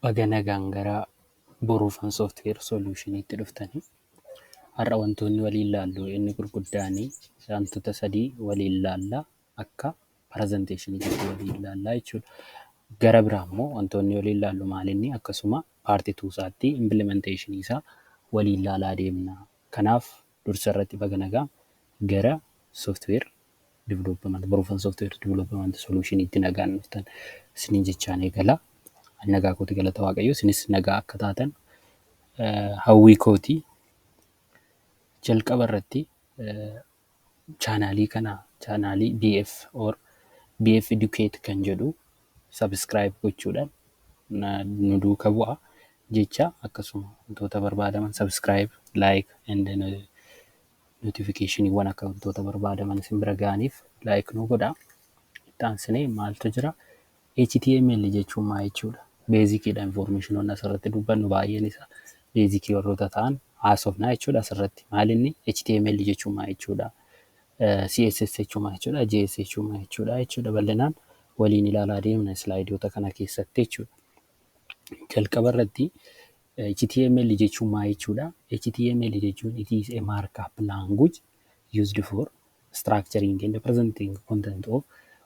Baga nagaan gara boruufan software solution'itti dhuftanii har'a wantoonni waliin ilaallu inni gurguddaanii wantoota sadii waliin ilaallaa akka presenteeshiniitti waliin ilaallaa jechuudha. Gara biraa immoo wantoonni waliin ilaallu maalinni akkasuma paartii 2 isaatti implementation isaa waliin ilaalaa deemna. Kanaaf dursa irratti baga nagaa gara software development boruufan software development solution'itti nagaan dhuftan isiniin jechaan eegala. Nagaa kooti galata waaqayyo isinis nagaa akka taatan hawwii kooti. Jalqaba irratti chaanaalii kana chaanaalii BF or BF Educate kan jedhu subscribe gochuudhaan nu duuka bu'a jecha akkasuma wantoota barbaadaman subscribe, like and notification'iiwwan akka wantoota barbaadaman isin bira ga'aniif like nu godhaa. Itti aansinee maaltu jira? HTML jechuun maal jechuudha? Beezikidha information asirratti dubbannu baay'een isaa beezikii warroota ta'an haasofnaa jechuudha asirratti. Maalinni HTML jechuun maal jechuudha? CSS jechuun maal jechuudha? JS jechuun maal jechuudha? Bal'inaan waliin ilaalaa deemna slaayidoota kana keessatti jechuudha. Jalqaba irratti HTML jechuun maal jechuudha? HTML jechuun it is a markup language used for structuring and presenting content of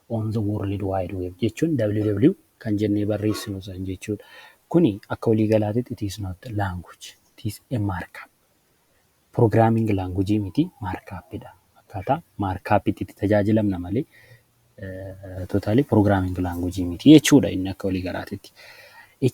on the world wide web jechuun www kan jennee barreessinu san jechuudha. Kuni akka walii galaatitti it is not language, it is a markup. Programming language miti markupidha. Akkaataa markupitti tajaajilamna malee totally programming language miti jechuudha inni akka walii galaatitti.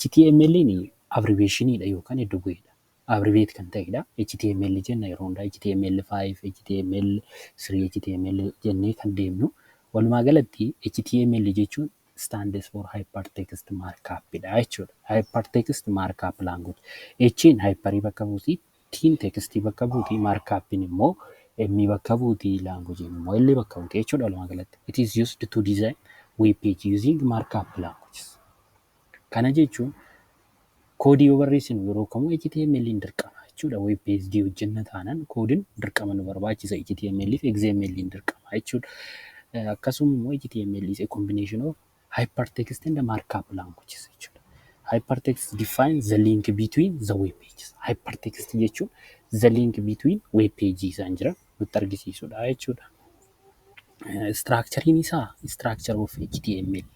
HTML ni abbreviationidha yookaan iddo bu'eedha. Abbreviate kan ta'edha. HTML jenna yeroo hundaa HTML5, HTML3, HTML jennee kan deemnu. Walumaa galatti HTML jechuun stands for hypertext markup jechuudha. Hypertext markup language. H'n hyperii bakka buuti, T'in textii bakka buuti, markupin immoo M bakka buuti, language immoo L bakka buuti jechuudha walumaa galatti. It is used to design web page using markup languages. Kana jechuun koodii yoo barreessinu yeroo kamuu HTML dirqama jechuudha. Web page hojjenna taanaan koodiin dirqama nu barbaachisa. HTML fi XML dirqama jechuudha. Akkasuma immoo HTML is a combination of hypertext and markup languages jechuudha. Hypertext defines the link between the web pages. Hypertext jechuun the link between web pages an jira nutti argisiisudha jechuudha. Structurein isaa structure of HTML.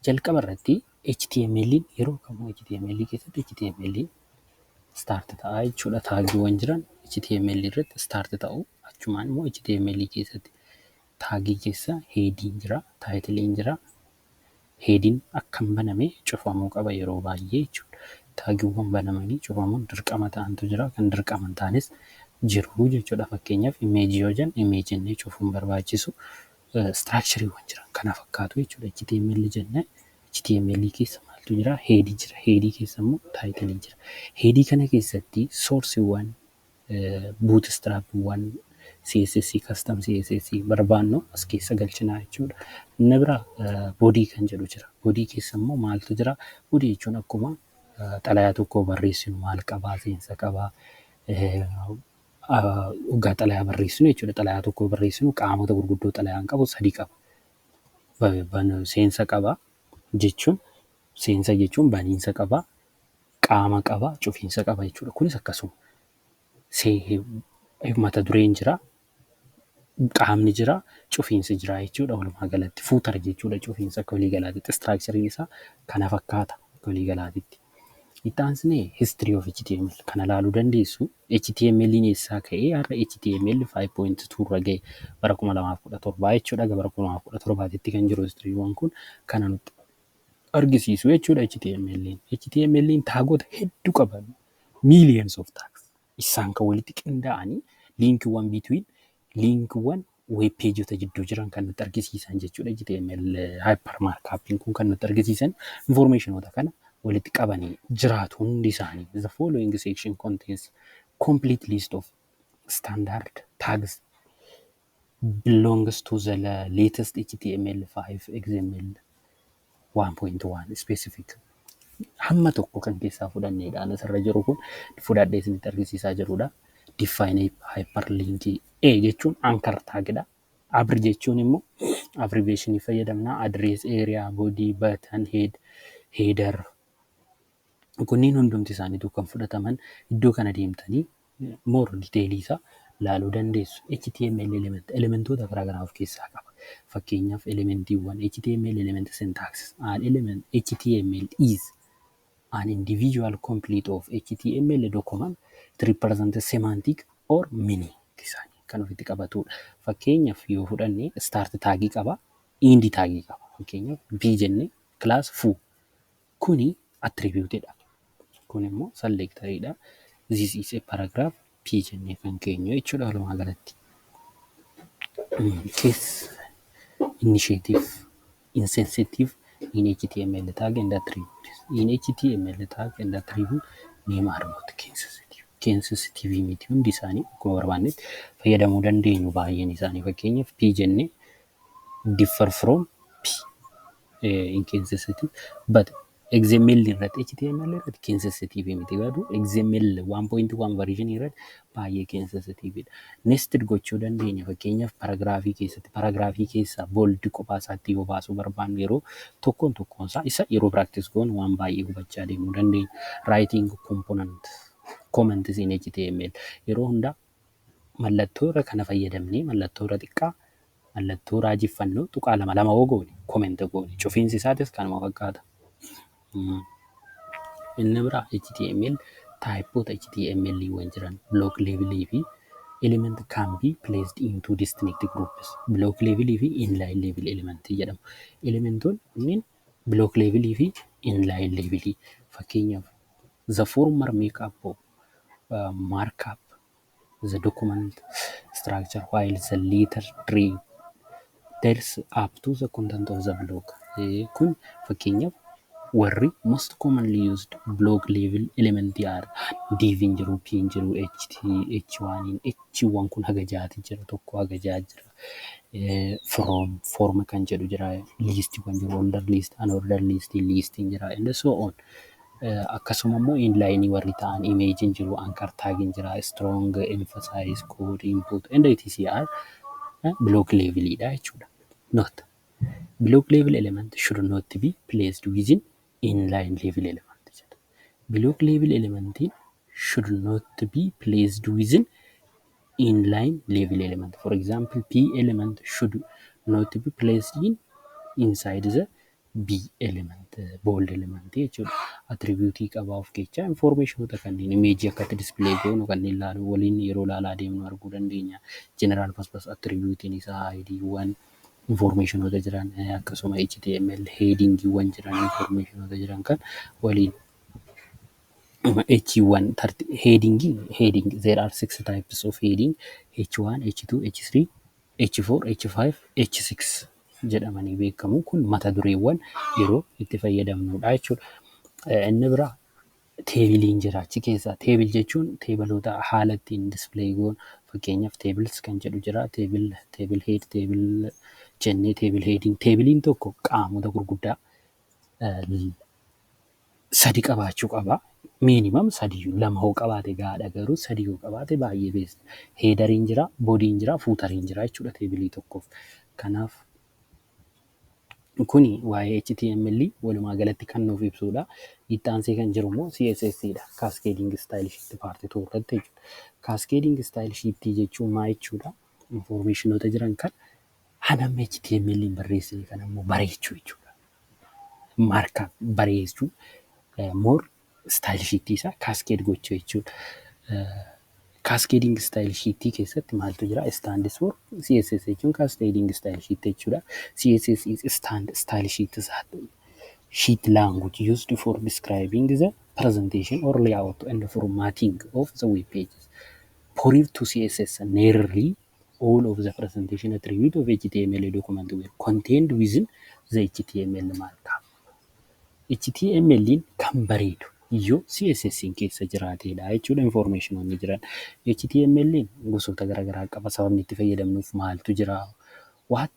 Jalqaba irratti HTML yeroo kamuu HTML keessatti HTML start ta'a jechuudha. Taagiiwwan jiran HTML irratti start ta'u achumaan immoo HTML keessatti taagii keessa headiin jira, taayitiliin jira. Headiin akkam baname cufamuu qaba yeroo baay'ee jechuudha. Taagiiwwan banamanii cufamuun dirqama ta'antu jira, kan dirqaman ta'anis jiru jechuudha. Fakkeenyaaf image yoo jennu image jennee cufuun barbaachisu structure'iiwwan jiran kana fakkaatu jechuudha. HTML jennee HTML keessa maaltu jira? Headii jira. Headii keessa immoo taayitilii jira. Headii kana keessatti source'iiwwan bootstrap'iiwwan CSS custom CSS barbaannu as keessa galchinaa jechuudha. Inni biraa body kan jedhu jira. Body keessa immoo maaltu jira? Body jechuun akkuma xalayaa tokko barreessinu maal qabaa? Seensa qabaa. Hoggaa xalayaa barreessinu jechuudha. Xalayaa tokko barreessinu qaamota gurguddoo xalayaan qabu 3 qaba. Seensa qabaa jechuun seensa jechuun baniinsa qabaa, qaama qabaa, cufiinsa qabaa jechuudha. Kunis akkasuma mata dureen jira, qaamni jira, cufiinsi jira jechuudha. Walumaa galatti footer jechuudha cufiinsa akka walii galaatitti. Structurein isaa kana fakkaata akka walii galaatitti. Itti aansinee history of HTML kana ilaaluu dandeessu. HTMLin eessaa ka'ee har'a HTML 5.2 irra ga'e bara 2017 jechuudha. Bara 2017tti kan jiru history'wwan kun kana nutti argisiisu jechuudha. HTMLin taagota hedduu qaba. Millions of tags. Isaan kan walitti qindaa'anii linkiiwwan linkiiwwan web page'ota jidduu jiran kan nutti argisiisan jechuudha. HTML hyper markup kun kan nutti argisiisan informationota kana walitti qabanii jiraatu hundi isaanii. The following section contains complete list of standard tags belongs to the latest HTML5 XML 1.1 specific. Hamma tokko kan keessaa fudhanneedhaan asirra jiru kun fudhadhee isinitti argisiisaa jirudha. Define hyperlink A jechuun anchor tagidha. Abri jechuun immoo abbreviation fayyadamna. Address, area, body, button, head, header, Kunniin hundumti isaaniitu kan fudhataman iddoo kana deemtanii more detailii isaa ilaaluu dandeessu. HTML elementoota garaagaraa of keessaa qaba. Fakkeenyaaf elementiiwwan HTML element syntax HTML is an individual complete of HTML document to represent semantic or meaning isaanii kan ofitti qabatudha. Fakkeenyaaf yoo fudhanne start taagii qaba, end taagii qaba. Fakkeenyaaf b jenne class foo kuni attributeedha. Kun immoo selectoridha. This is a paragraph p jennee kan keenyu jechuudha walumaa galatti. Case initiative insensitive in HTML tag and attributes. In HTML tag and attribute name are not sensitive miti hundi isaanii akkuma barbaannetti fayyadamuu dandeenyu baay'een isaanii. Fakkeenyaaf p jennee differ from p insensitive but XML irratti HTML irratti sensitive miti garuu XML 1.1 version irratti baay'ee sensitiveidha. Nested gochuu dandeenya. Fakkeenyaaf paragraafii keessaa bold kophaa isaatti yoo baasuu barbaannu yeroo tokkoon isaa isa yeroo practice goonu waan baay'ee hubachaa deemuu dandeenya. Writing component comments in HTML yeroo hundaa mallattoo irra kana fayyadamnee mallattoo irra xiqqaa mallattoo raajeffannoo tuqaa lama goone comment goone cufiinsi isaatis kanuma fakkaata. Inni biraa HTML typeota HTML waan jiran block level fi element can be placed into distinct groups. Block level fi inline level element jedhamu. Elementoonni kunniin block level fi inline level. Fakkeenyaaf the former make up of markup the document structure while the later tree tells up to the content of the block. Kun fakkeenyaaf warri most commonly used block level element are div hin jiru, p hin jiru, h1 kun haga jaati jira, tokko haga jaa jira, form kan jedhu jira, list kan jiru, order list, unorder list, list hin jira, and so on. Akkasuma immoo inline warri ta'an image hin jiru, anchor tag hin jira, strong, emphasize, code, input, and etc are block level dha jechuudha. Note: block level element should not be placed within inline level element. Block level element should not be placed within inline level element. For example, p element should not be placed inside the b element, bold element jechuudha. Attribute qaba of keessaa informationota kanneen image akkatti display goonu kanneen ilaalu waliin yeroo ilaalaa deemnu arguu dandeenya. General purpose attribute isaa id1 informationota jiran akkasuma HTML headingwwan jiran informationota jiran kan waliin H1 heading there are 6 types of heading H1 H2 H3 H4 H5 H6 jedhamanii beekamu. Kun mata dureewwan yeroo itti fayyadamnudha jechuudha. Inni biraa teebiliin jira achi keessaa. Teebil jechuun teebiloota haala ittiin display goon fakkeenyaaf tables kan jedhu jira. Table head, table jennee table heading. Teebiliin tokko qaamota gurguddaa 3 qabaachuu qaba. Minimum 3 2 hoo qabaate gaadha garuu 3 hoo qabaate baay'ee beest. Headeriin jira, boodiin jira, footariin jira jechuudha teebilii tokkoof. Kanaaf kuni waa'ee HTML walumaa galatti kan nuuf ibsudha. Itti aansee kan jiru immoo CSS dha. Cascading Style Sheet Part 2 irratti jechuudha. Cascading Style Sheet jechuun maal jechuudha? Informationota jiran kan hanama HTML barreessine kan ammoo bareechuu jechuudha. Markup bareechuu more style sheet isaa cascade gochuu jechuudha. Cascading style sheet keessatti maaltu jira? Stands for CSS jechuun cascading style sheet jechuudha. CSS is style sheet language used for describing the presentation or layout and formatting of the web pages. Prior to CSS, nearly all of the presentation attributes of HTML document were contained within the HTML markup. HTML kan bareedu yoo CSS keessa jiraatedha jechuudha. Informationonni jiran HTML gosoota garaagaraa qaba. Sababni itti fayyadamnuuf maaltu jira? What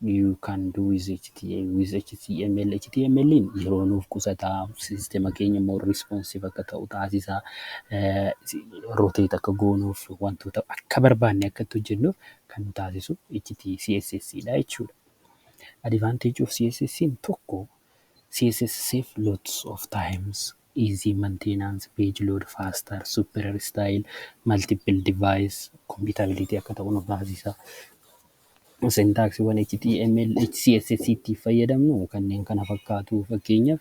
you can do with HTML. HTML yeroo nuuf qusataa sisteema keenya more responsive akka ta'u taasisaa, rotate akka goonuuf wantoota akka barbaanne akka hojjennuuf kan nu taasisu CSS dha jechuudha. Advantage of CSS tokko CSS save lots of times easy maintenance, page load faster, superior style, multiple device, compatibility akka ta'u nu taasisa. Syntaxiiwwan HTML, CSS itti fayyadamnu kanneen kana fakkaatu. Fakkeenyaaf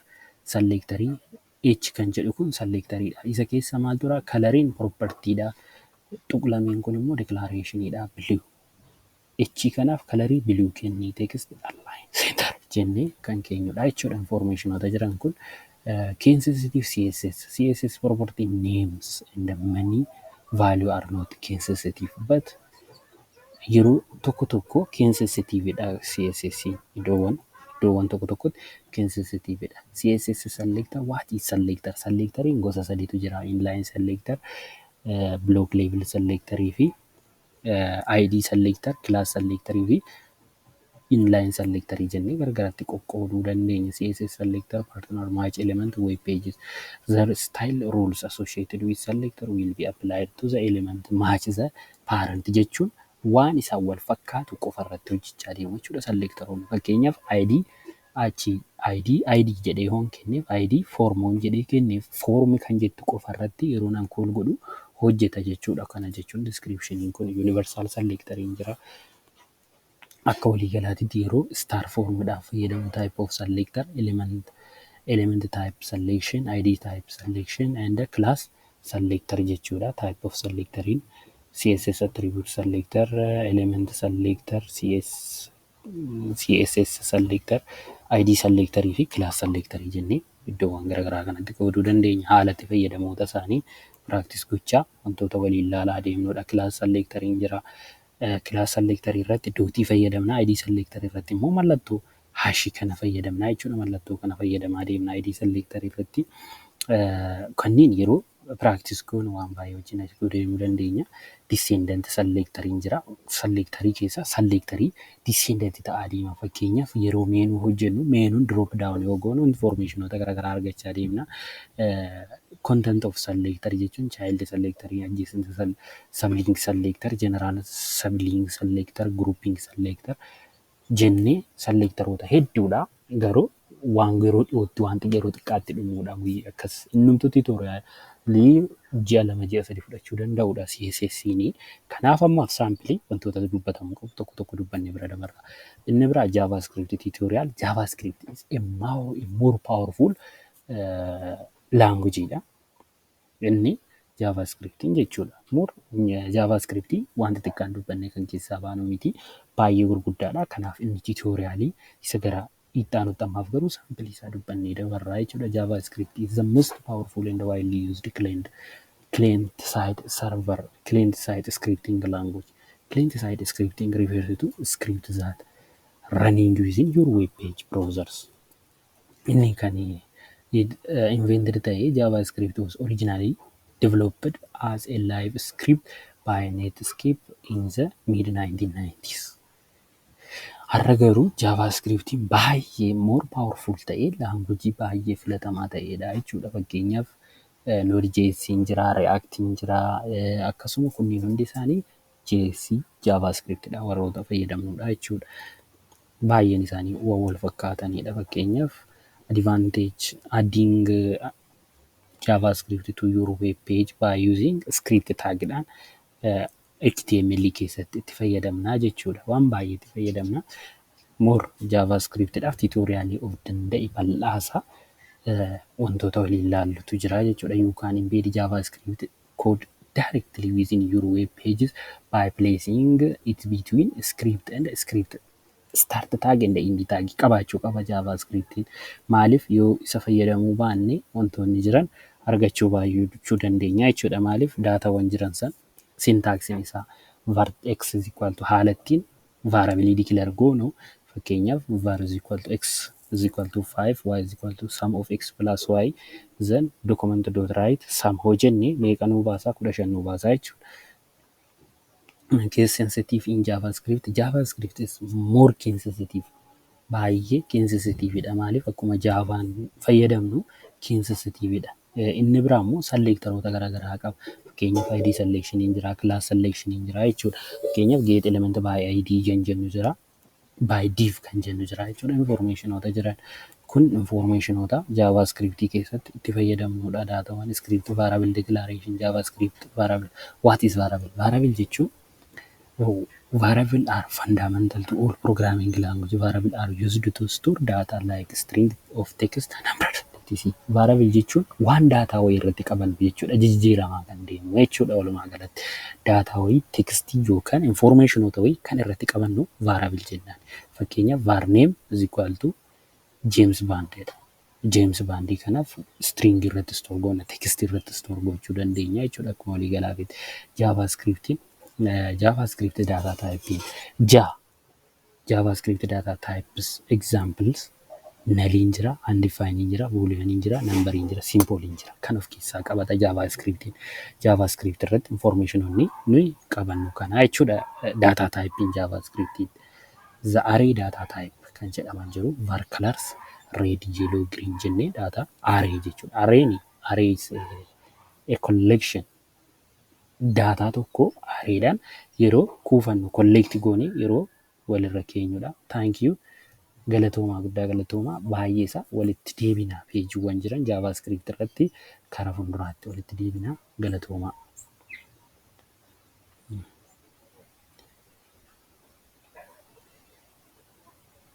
selectorii H kan jedhu kun selectoriidha. Isa keessa maaltu jira? Coloriin propertiidha. Tuqlameen kun immoo declarationidha. Blue. H kanaaf colorii blue kennii text align center jennee kan keenyudha jechuudha. Informationoota jiran kun key sensitive CSS property names and many value are not key sensitive but yeroo tokko key sensitiveidha CSS iddoowwan tokko key sensitiveidha. CSS selector what is selector? Selectoriin gosa sadiitu jira. Inline selector, block level selector fi ID selector, class selector fi inline selector jennee gargaratti qoqqooduu dandeenya. CSS selector partner match element web pages. The style rules associated with selector will be applied to the element match the parent jechuun waan isaan wal fakkaatu qofa irratti hojjechaa deemu jechuudha selectoroonni. Fakkeenyaaf ID jedhee hoon kenneef ID formoon jedhee kenneef formi kan jettu qofa irratti yeroo nan kool godhu hojjeta jechuudha. Kana jechuun descriptioniin kun universal selectoriin jira. Akka waliigalaatti yeroo star formidhaaf fayyadamu type of selector, element type selection, ID type selection and class selector jechuudha. Type of selectoriin CSS attribute selector, element selector, CSS selector, ID selector fi class selector jennee iddoowwan garaagaraa kanatti qooduu dandeenya. Haalatti fayyadamoota isaanii practice gochaa wantoota waliin ilaalaa deemnudha. Class selectoriin jira. Class selector irratti dootii fayyadamna. ID selector irratti immoo mallattoo hashii kana fayyadamna jechuudha. Mallattoo kana fayyadamaa deemna ID selector irratti. Kanneen yeroo practice goonu waan baay'ee wajjin asii deemuu dandeenya. Descendant selectoriin jira. Selectorii keessa selectorii descendant ta'aa deema. Fakkeenyaaf yeroo meenuu hojjennu meenuun drop down yoo goonu informationoota garaagaraa argachaa deemna. Content of selector jechuun child selector, adjacent sublinking selector, general sublinking selector, grouping selector jennee selectoroota hedduudha. Garuu waan yeroo dhiyootti wanti yeroo xiqqaatti dhumuudha. Akkas innumtuu tutorialii ji'a 2-3 fudhachuu danda'udha CSS'n. Kanaaf ammaaf saampilii wantoota dubbatamu qabu tokko dubbannee bira dabarra. Inni biraa JavaScript tutorial. JavaScript is a more powerful languageidha. Inni JavaScriptiin jechuudha. JavaScriptiin wanti xiqqaan dubbannee kan keessaa baanu miti. Baay'ee gurguddaadha. Kanaaf inni tutorialii isa gara itti ammaaf garuu saampilii isaa dubbannee dabarraa jechuudha. JavaScript is the most powerful and widely used client-side scripting language. Client-side scripting refers to script that running using your web page browsers. Inni kan invented ta'ee JavaScript was originally developed as a live script by Netscape in the mid-1990s. Har'a garuu JavaScriptiin baay'ee more powerful ta'ee languagii baay'ee filatamaa ta'edha jechuudha. Fakkeenyaaf Node.js jira, React jira, akkasuma kunniin hundi isaanii JavaScriptidha warroota fayyadamnudha jechuudha. Baay'een isaanii wal fakkaatanidha. Fakkeenyaaf advantage adding JavaScript to your web page by using script tagdhaan HTML keessatti itti fayyadamnaa jechuudha. Waan baay'ee itti fayyadamna. More JavaScriptidhaaf tutorialii of danda'e bal'aasaa wantoota waliin ilaallutu jira jechuudha. You can embed JavaScript code directly within your web pages by placing it between script and script. Start tag and end tag qabaachuu qaba JavaScriptiin. Maaliif yoo isa fayyadamuu baanne wantoonni jiran argachuu baay'uu dandeenya jechuudha. Maaliif daataawwan jiran san syntaxiin isaa var(x) haalattiin variable declare goonu fakkeenyaaf var (x) 5 y sum of x plus y then document.write sum hojjenne meeqa nuu baasaa 15 nuu baasaa jechuudha. Case sensitive in JavaScript. JavaScript is more case sensitive. Baay'ee case sensitiveidha. Maaliif akkuma Javaan fayyadamnu case sensitiveidha. Inni biraa immoo selectoroota garaagaraa qaba. Fakkeenyaaf ID selection jira, class selection jira jechuudha. Fakkeenyaaf get element by ID jennu jira. by div kan jennu jira jechuudha. Informationoota jiran kun informationoota JavaScript keessatti itti fayyadamnudha. Daatawwan script variable declaration JavaScript variable. What is variable? Variable jechuun variable are fundamental to all programming language. Variable are used to store data like string of text and number. Variable jechuun waan daataa wayii irratti qaban jechuudha. Jijjiiramaa kan deemu jechuudha. Walumaa galatti daataa wayii tekstii yookaan informationoota wayii kan irratti qabannu variable jennaan. Fakkeenyaaf var name is equal to James Bond jedha. James Bond kanaaf string irratti store goona, text irratti store gochuu dandeenya jechuudha. Akkuma walii galaatti JavaScriptiin JavaScript data type JavaScript data types examples null jira, undefined jira, boolean jira, number jira, simple jira. Kan of keessaa qabata JavaScriptiin. JavaScript irratti information nuyi qabannu kana jechuudha. Data type JavaScriptiin. The array data type kan jedhaman jiru var colors red, yellow, green jennee data array jechuudha. Array is a collection data tokko arraydhaan yeroo kuufannu collect goone yeroo walirra keenyudha. Thank you. Galatoomaa guddaa galatoomaa baay'ee isaa walitti deebinaa peejiiwwan jiran JavaScript irratti karaa fuulduraatti walitti deebinaa galatoomaa.